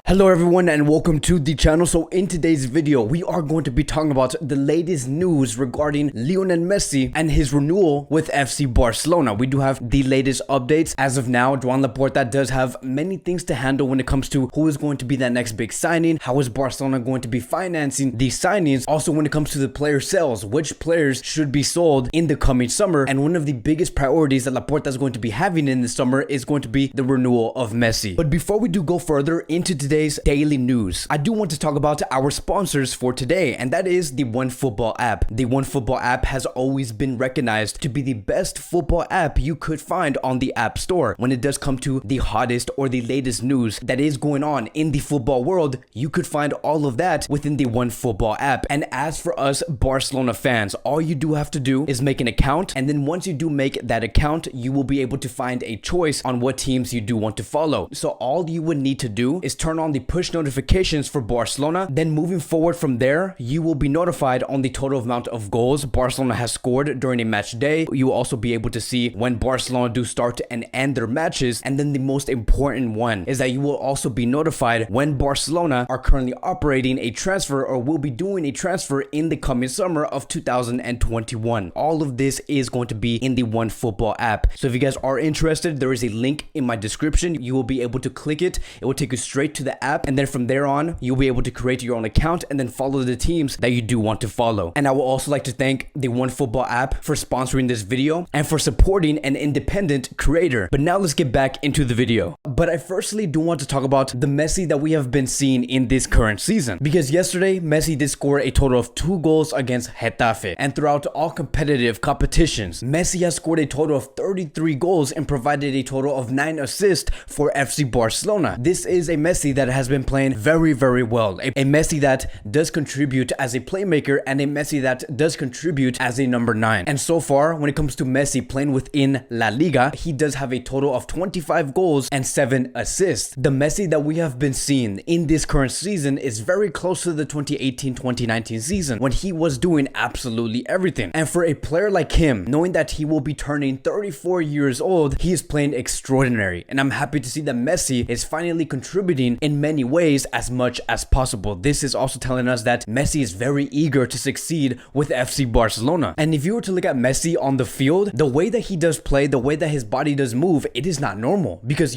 Hello everyone and welcome to the channel. So in today's video, we are going to be talking about the latest news regarding Lionel Messi and his renewal with FC Barcelona. We do have the latest updates. As of now, Joan Laporta does have many things to handle when it comes to who is going to be that next big signing, how is Barcelona going to be financing these signings, also when it comes to the player sales, which players should be sold in the coming summer. And one of the biggest priorities that Laporta is going to be having in the summer is going to be the renewal of Messi. But before we do go further into today's daily news, I do want to talk about our sponsors for today, and that is the OneFootball app. The OneFootball app has always been recognized to be the best football app you could find on the App Store. When it does come to the hottest or the latest news that is going on in the football world, you could find all of that within the OneFootball app. And as for us Barcelona fans, all you do have to do is make an account, and then once you do make that account, you will be able to find a choice on what teams you do want to follow. So all you would need to do is turn on the push notifications for Barcelona. Then moving forward from there, you will be notified on the total amount of goals Barcelona has scored during a match day. You will also be able to see when Barcelona do start and end their matches. And then the most important one is that you will also be notified when Barcelona are currently operating a transfer or will be doing a transfer in the coming summer of 2021. All of this is going to be in the OneFootball app. So if you guys are interested, there is a link in my description. You will be able to click it. It will take you straight to the app, and then from there on, you'll be able to create your own account and then follow the teams that you do want to follow. And I would also like to thank the OneFootball app for sponsoring this video and for supporting an independent creator. But now let's get back into the video. But I firstly do want to talk about the Messi that we have been seeing in this current season, because yesterday Messi did score a total of 2 goals against Getafe, and throughout all competitive competitions, Messi has scored a total of 33 goals and provided a total of 9 assists for FC Barcelona. This is a Messi that has been playing very well, a Messi that does contribute as a playmaker and a Messi that does contribute as a number 9. And so far, when it comes to Messi playing within La Liga, he does have a total of 25 goals and 7 assists. The Messi that we have been seeing in this current season is very close to the 2018-2019 season, when he was doing absolutely everything. And for a player like him, knowing that he will be turning 34 years old, he is playing extraordinary. And I'm happy to see that Messi is finally contributing in many ways as much as possible. This is also telling us that Messi is very eager to succeed with FC Barcelona. And if you were to look at Messi on the field, the way that he does play, the way that his body does move, it is not normal, because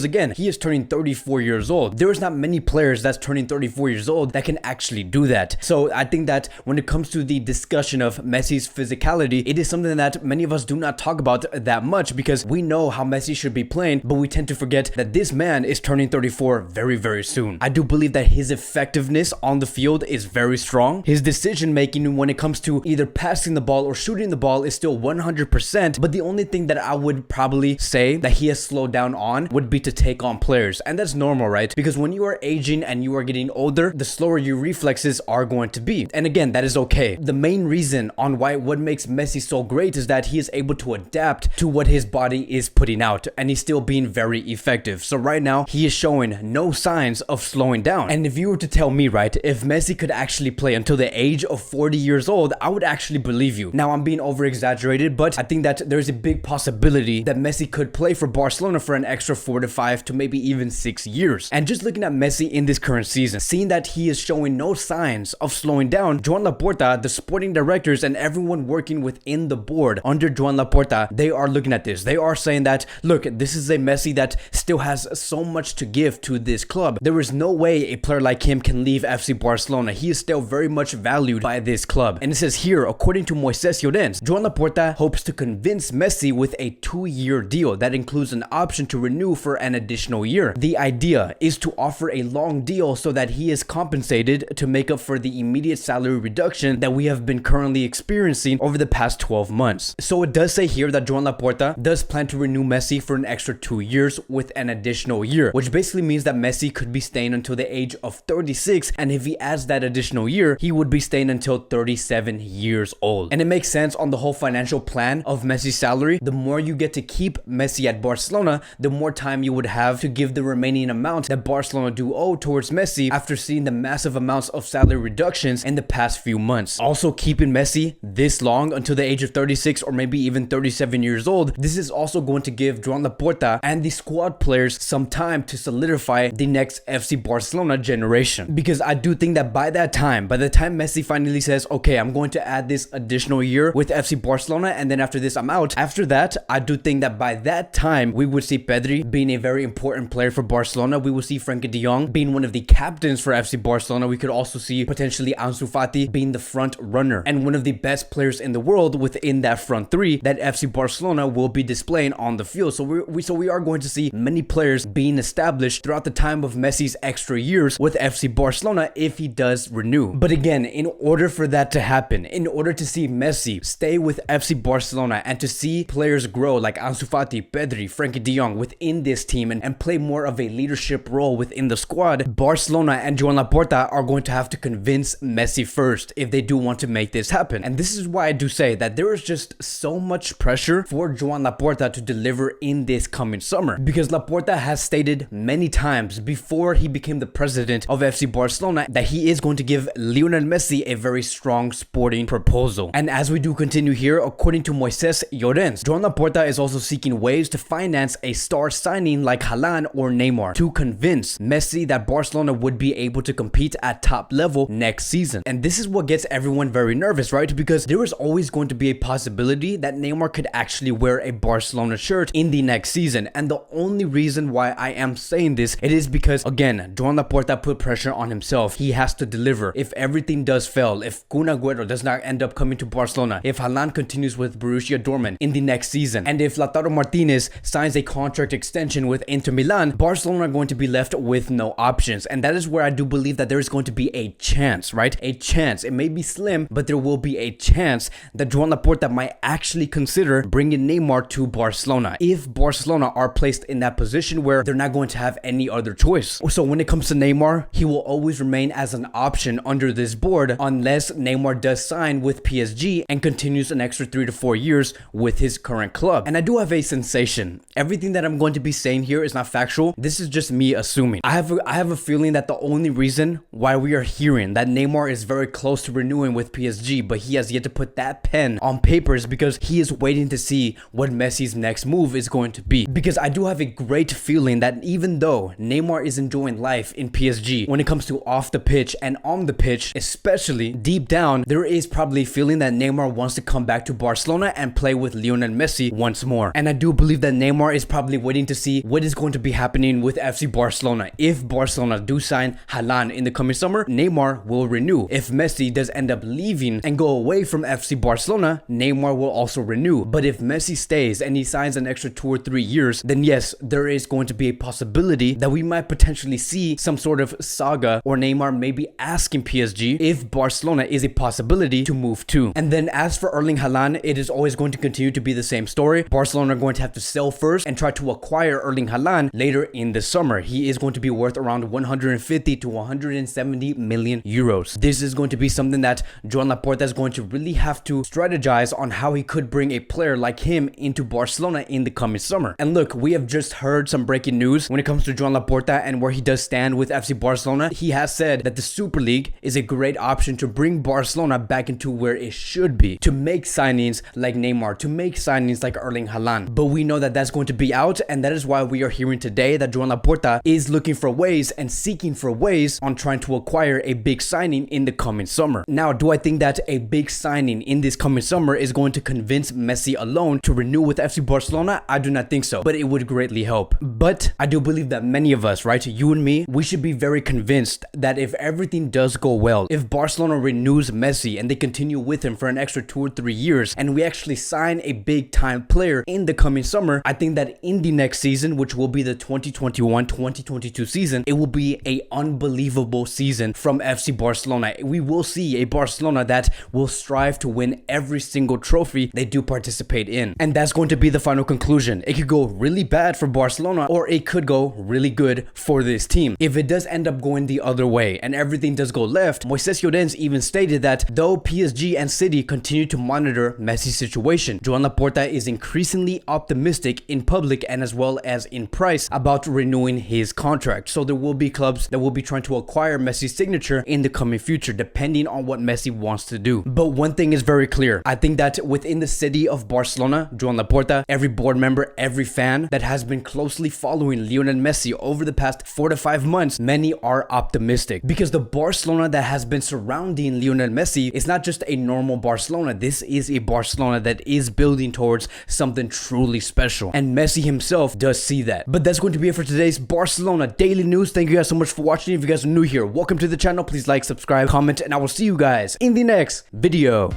again, he is turning 34 years old. There is not many players that's turning 34 years old that can actually do that. So I think that when it comes to the discussion of Messi's physicality, it is something that many of us do not talk about that much, because we know how Messi should be playing, but we tend to forget that this man is turning 34 very soon. I do believe that his effectiveness on the field is very strong. His decision making when it comes to either passing the ball or shooting the ball is still 100%, but the only thing that I would probably say that he has slowed down on would be to take on players. And that's normal, right? Because when you are aging and you are getting older, the slower your reflexes are going to be. And again, that is okay. The main reason on what makes Messi so great is that he is able to adapt to what his body is putting out, and he's still being very effective. So right now, he is showing no signs of slowing down. And if you were to tell me, right, if Messi could actually play until the age of 40 years old, I would actually believe you. Now, I'm being over exaggerated, but I think that there's a big possibility that Messi could play for Barcelona for an extra 4 to 5 to maybe even 6 years. And just looking at Messi in this current season, seeing that he is showing no signs of slowing down, Joan Laporta, the sporting directors, and everyone working within the board under Joan Laporta, they are looking at this. They are saying that, look, this is a Messi that still has so much to give to this club. There is no way a player like him can leave FC Barcelona. He is still very much valued by this club. And it says here, according to Moises Llorens, Joan Laporta hopes to convince Messi with a 2-year deal that includes an option to renew for an additional year. The idea is to offer a long deal so that he is compensated to make up for the immediate salary reduction that we have been currently experiencing over the past 12 months. So it does say here that Joan Laporta does plan to renew Messi for an extra 2 years with an additional year, which basically means that Messi could be staying until the age of 36, and if he adds that additional year, he would be staying until 37 years old. And it makes sense on the whole financial plan of Messi's salary. The more you get to keep Messi at Barcelona, the more time you would have to give the remaining amount that Barcelona do owe towards Messi after seeing the massive amounts of salary reductions in the past few months. Also, keeping Messi this long until the age of 36 or maybe even 37 years old, this is also going to give Joan Laporta and the squad players some time to solidify the the next FC Barcelona generation. Because I do think that by the time Messi finally says, okay, I'm going to add this additional year with FC Barcelona, and then after this I'm out, after that I do think that by that time we would see Pedri being a very important player for Barcelona. We will see Frenkie de Jong being one of the captains for FC Barcelona. We could also see potentially Ansu Fati being the front runner and one of the best players in the world within that front three that FC Barcelona will be displaying on the field. So we are going to see many players being established throughout the time of Messi's extra years with FC Barcelona if he does renew. But again, in order for that to happen, in order to see Messi stay with FC Barcelona and to see players grow like Ansu Fati, Pedri, Frenkie de Jong within this team and play more of a leadership role within the squad, Barcelona and Joan Laporta are going to have to convince Messi first if they do want to make this happen. And this is why I do say that there is just so much pressure for Joan Laporta to deliver in this coming summer, because Laporta has stated many times before he became the president of FC Barcelona that he is going to give Lionel Messi a very strong sporting proposal. And as we do continue here, according to Moises Llorens, Joan Laporta is also seeking ways to finance a star signing like Haaland or Neymar to convince Messi that Barcelona would be able to compete at top level next season. And this is what gets everyone very nervous, right? Because there is always going to be a possibility that Neymar could actually wear a Barcelona shirt in the next season. And the only reason why I am saying this, it is because, again, Joan Laporta put pressure on himself. He has to deliver. If everything does fail, if Kun Agüero does not end up coming to Barcelona, if Haaland continues with Borussia Dortmund in the next season, and if Lautaro Martinez signs a contract extension with Inter Milan, Barcelona are going to be left with no options. And that is where I do believe that there is going to be a chance, right? A chance. It may be slim, but there will be a chance that Joan Laporta might actually consider bringing Neymar to Barcelona if Barcelona are placed in that position where they're not going to have any other choice. So when it comes to Neymar, he will always remain as an option under this board unless Neymar does sign with PSG and continues an extra 3 to 4 years with his current club. And I do have a sensation. Everything that I'm going to be saying here is not factual. This is just me assuming. I have a feeling that the only reason why we are hearing that Neymar is very close to renewing with PSG, but he has yet to put that pen on paper, is because he is waiting to see what Messi's next move is going to be. Because I do have a great feeling that even though Neymar is enjoying life in PSG, when it comes to off the pitch and on the pitch, especially deep down, there is probably a feeling that Neymar wants to come back to Barcelona and play with Lionel Messi once more. And I do believe that Neymar is probably waiting to see what is going to be happening with FC Barcelona. If Barcelona do sign Haaland in the coming summer, Neymar will renew. If Messi does end up leaving and go away from FC Barcelona, Neymar will also renew. But if Messi stays and he signs an extra 2 or 3 years, then yes, there is going to be a possibility that we might potentially see some sort of saga, or Neymar maybe asking PSG if Barcelona is a possibility to move to. And then as for Erling Haaland, it is always going to continue to be the same story. Barcelona are going to have to sell first and try to acquire Erling Haaland later in the summer. He is going to be worth around 150 to 170 million euros. This is going to be something that Joan Laporta is going to really have to strategize on how he could bring a player like him into Barcelona in the coming summer. And look, we have just heard some breaking news when it comes to Joan Laporta and where he does stand with FC Barcelona. He has said that the Super League is a great option to bring Barcelona back into where it should be, to make signings like Neymar, to make signings like Erling Haaland. But we know that that's going to be out, and that is why we are hearing today that Joan Laporta is looking for ways and seeking for ways on trying to acquire a big signing in the coming summer. Now, do I think that a big signing in this coming summer is going to convince Messi alone to renew with FC Barcelona? I do not think so, but it would greatly help. But I do believe that many of us, right, you and me, we should be very convinced that if everything does go well, if Barcelona renews Messi and they continue with him for an extra 2 or 3 years, and we actually sign a big time player in the coming summer, I think that in the next season, which will be the 2021-2022 season, it will be a unbelievable season from FC Barcelona. We will see a Barcelona that will strive to win every single trophy they do participate in. And that's going to be the final conclusion. It could go really bad for Barcelona, or it could go really good for this team. If it does end up going the other way and everything does go left, Moises Llorens even stated that though PSG and City continue to monitor Messi's situation, Joan Laporta is increasingly optimistic in public and as well as in price about renewing his contract. So there will be clubs that will be trying to acquire Messi's signature in the coming future, depending on what Messi wants to do. But one thing is very clear. I think that within the city of Barcelona, Joan Laporta, every board member, every fan that has been closely following Lionel Messi over the past 4 to 5 months, many are optimistic because the Barcelona that has been surrounding Lionel Messi is not just a normal Barcelona. This is a Barcelona that is building towards something truly special, and Messi himself does see that. But that's going to be it for today's Barcelona Daily News. Thank you guys so much for watching. If you guys are new here, welcome to the channel. Please like, subscribe, comment, and I will see you guys in the next video.